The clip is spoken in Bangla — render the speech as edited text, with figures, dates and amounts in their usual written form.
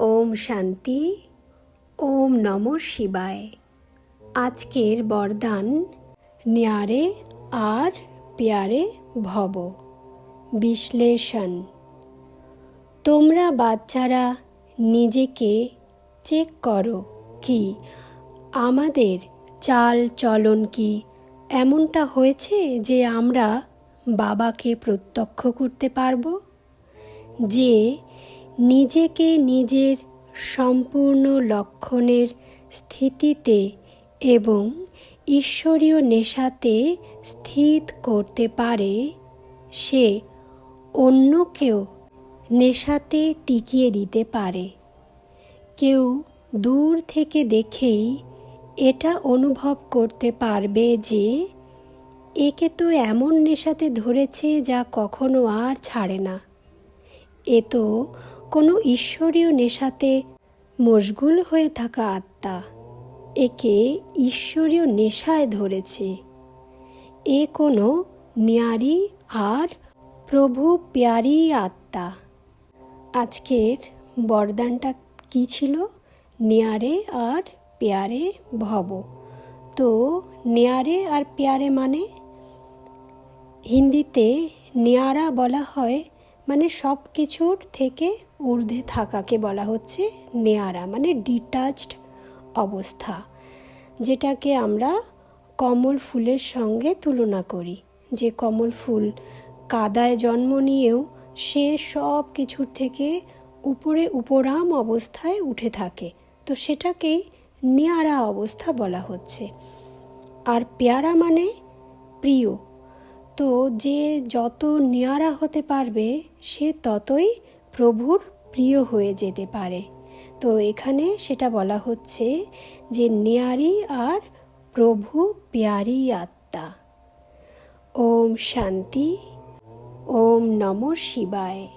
ওম শান্তি। ওম নমঃ শিবায়। আজকের বরদান ন্যারে আর প্যারে ভব। বিশ্লেষণ। তোমরা বাচ্চারা নিজেকে চেক করো কি আমাদের চাল চলন কি এমনটা হয়েছে যে আমরা বাবাকে প্রত্যক্ষ করতে পারব, যে নিজেকে নিজের সম্পূর্ণ লক্ষণের স্থিতিতে এবং ঈশ্বরীয় নেশাতে স্থিত করতে পারে, সে অন্যকেও নেশাতে টিকিয়ে দিতে পারে। কেউ দূর থেকে দেখেই এটা অনুভব করতে পারবে যে একে তো এমন নেশাতে ধরেছে যা কখনো আর ছাড়ে না। এ তো কোনো ঈশ্বরীয় নেশাতে মশগুল হয়ে থাকা আত্মা, একে ঈশ্বরীয় নেশায় ধরেছে। এ কোনো ন্যারি আর প্রভু প্যারি আত্মা। আজকের বরদানটা কি ছিল? ন্যারে আর প্যারে ভব। তো ন্যারে আর প্যারে মানে হিন্দিতে ন্যারা বলা হয়, মানে সব কিছুর থেকে ঊর্ধ্বে থাকাকে বলা হচ্ছে ন্যারা, মানে ডিটাচড অবস্থা, যেটাকে আমরা কমল ফুলের সঙ্গে তুলনা করি। যে কমল ফুল কাদায় জন্ম নিয়েও সে সব কিছুর থেকে উপরে উপরাম অবস্থায় উঠে থাকে, তো সেটাকেই ন্যারা অবস্থা বলা হচ্ছে। আর প্যারা মানে প্রিয়। তো যে যত ন্যারা হতে পারবে সে ততই প্রভুর প্রিয় হয়ে যেতে পারে। তো এখানে সেটা বলা হচ্ছে যে ন্যারি আর প্রভু প্যারি আত্মা। ওম শান্তি। ওম নমঃ শিবায়।